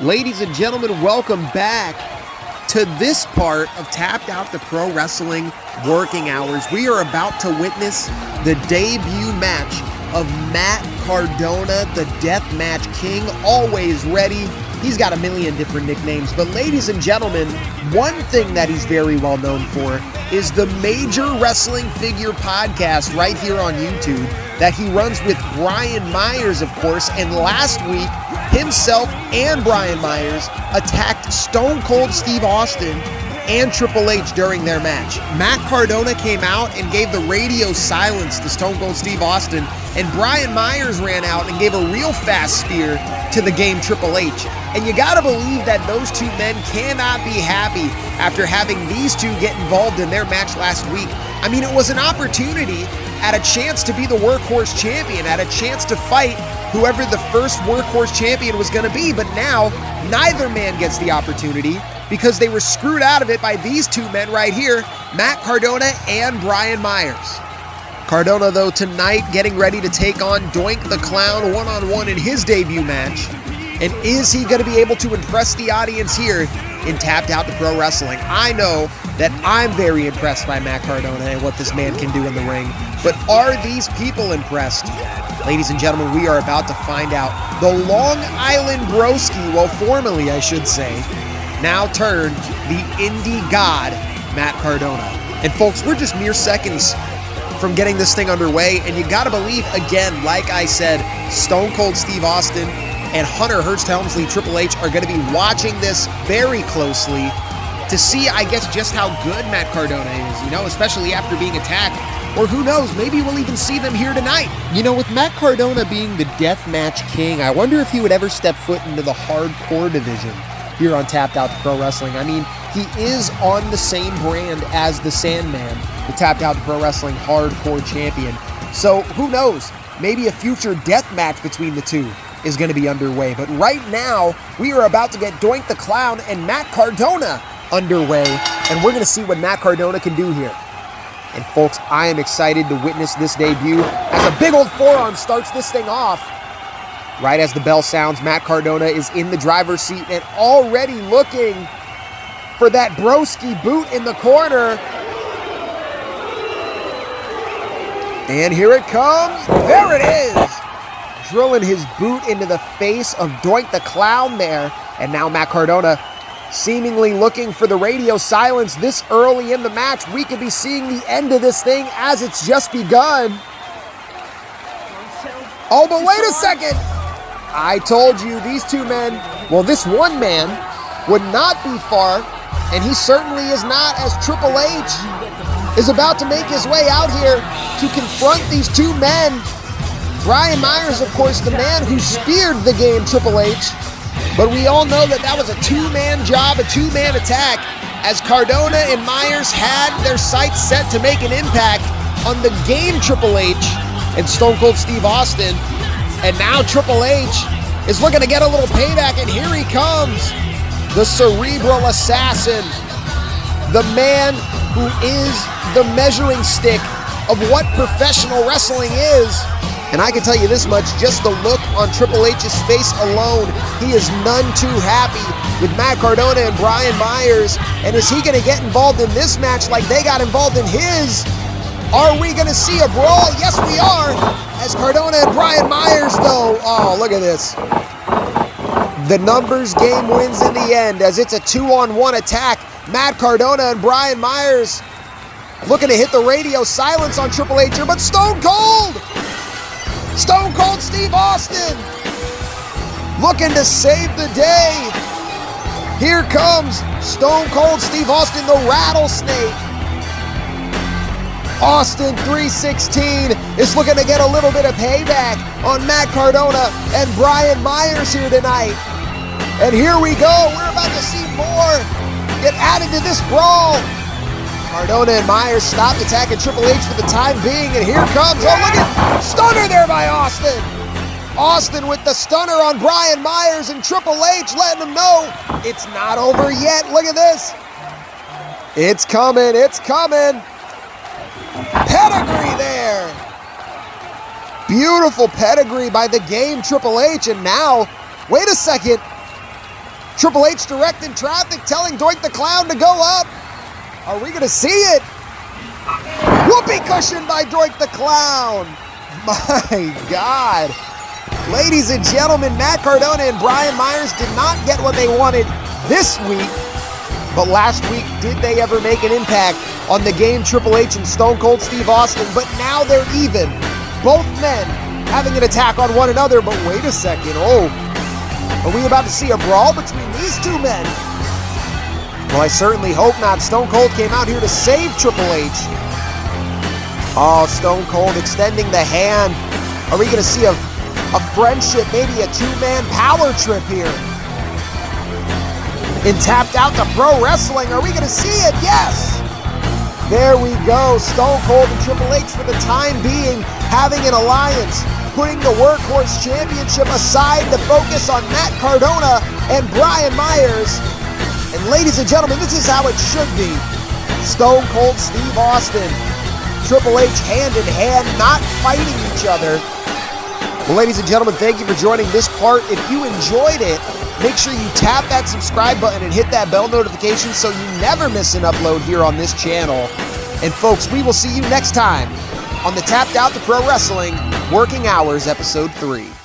Ladies and gentlemen, welcome back to this part of Tapped Out the Pro Wrestling Working Hours. We are about to witness the debut match of Matt Cardona, the Deathmatch King, always ready. He's got a million different nicknames, but ladies and gentlemen, one thing that he's very well known for is the Major Wrestling Figure podcast right here on YouTube that he runs with Brian Myers, of course, and last week, himself and Brian Myers attacked Stone Cold Steve Austin and Triple H during their match. Matt Cardona came out and gave the radio silence to Stone Cold Steve Austin, and Brian Myers ran out and gave a real fast spear to the game Triple H. And you gotta believe that those two men cannot be happy after having these two get involved in their match last week. I mean, it was an opportunity at a chance to be the workhorse champion, at a chance to fight whoever the first workhorse champion was going to be, but now neither man gets the opportunity because they were screwed out of it by these two men right here, Matt Cardona and Brian Myers. Cardona, though, tonight getting ready to take on Doink the Clown one-on-one in his debut match. And is he going to be able to impress the audience here in Tapped Out the Pro Wrestling? I know that I'm very impressed by Matt Cardona and what this man can do in the ring, but are these people impressed? Ladies and gentlemen, we are about to find out. The Long Island Broski, well, formerly I should say, now turned the Indy God, Matt Cardona. And folks, we're just mere seconds from getting this thing underway, and you gotta believe, again, like I said, Stone Cold Steve Austin and Hunter Hearst Helmsley, Triple H, are gonna be watching this very closely to see, I guess, just how good Matt Cardona is, especially after being attacked. Or who knows, maybe we'll even see them here tonight. With Matt Cardona being the Deathmatch King, I wonder if he would ever step foot into the hardcore division here on Tapped Out to Pro Wrestling. I mean, he is on the same brand as the Sandman, the Tapped Out to Pro Wrestling hardcore champion. So who knows, maybe a future death match between the two is going to be underway. But right now, we are about to get Doink the Clown and Matt Cardona underway, and we're going to see what Matt Cardona can do here. And folks, I am excited to witness this debut as a big old forearm starts this thing off. Right as the bell sounds, Matt Cardona is in the driver's seat and already looking for that broski boot in the corner. And here it comes. There it is. Drilling his boot into the face of Doink the Clown there. And now Matt Cardona seemingly looking for the radio silence this early in the match. We could be seeing the end of this thing as it's just begun. Oh, but wait a second. I told you these two men, well, this one man would not be far, and he certainly is not, as Triple H is about to make his way out here to confront these two men. Brian Myers, of course, the man who speared the game Triple H. But we all know that that was a two-man job, a two-man attack, as Cardona and Myers had their sights set to make an impact on the game Triple H and Stone Cold Steve Austin. And now Triple H is looking to get a little payback, and here he comes, the cerebral assassin, the man who is the measuring stick of what professional wrestling is. And I can tell you this much, just the look on Triple H's face alone, he is none too happy with Matt Cardona and Brian Myers. And is he going to get involved in this match like they got involved in his? Are we going to see a brawl? Yes, we are. As Cardona and Brian Myers, though, oh, look at this. The numbers game wins in the end as it's a 2-on-1 attack. Matt Cardona and Brian Myers looking to hit the radio silence on Triple H here, but Stone Cold Steve Austin looking to save the day. Here comes Stone Cold Steve Austin, the rattlesnake. Austin 316 is looking to get a little bit of payback on Matt Cardona and Brian Myers here tonight. And here we go. We're about to see more get added to this brawl. Cardona and Myers stopped attacking Triple H for the time being, and here comes, oh, look at, stunner there by Austin. Austin with the stunner on Brian Myers, and Triple H letting him know it's not over yet. Look at this. It's coming, it's coming. Pedigree there. Beautiful pedigree by the game Triple H, and now, wait a second. Triple H directing traffic, telling Doink the Clown to go up. Are we going to see it? Whoopee cushion by Doink the Clown. My God. Ladies and gentlemen, Matt Cardona and Brian Myers did not get what they wanted this week. But last week, did they ever make an impact on the game? Triple H and Stone Cold Steve Austin. But now they're even. Both men having an attack on one another. But wait a second. Oh, are we about to see a brawl between these two men? Well, I certainly hope not. Stone Cold came out here to save Triple H. Oh, Stone Cold extending the hand. Are we going to see a friendship, maybe a two-man power trip here? And Tapped Out to Pro Wrestling. Are we going to see it? Yes! There we go. Stone Cold and Triple H for the time being having an alliance, putting the Workhorse Championship aside to focus on Matt Cardona and Brian Myers. And ladies and gentlemen, this is how it should be. Stone Cold Steve Austin, Triple H hand in hand, not fighting each other. Well, ladies and gentlemen, thank you for joining this part. If you enjoyed it, make sure you tap that subscribe button and hit that bell notification so you never miss an upload here on this channel. And folks, we will see you next time on the Tapped Out to Pro Wrestling Working Hours Episode 3.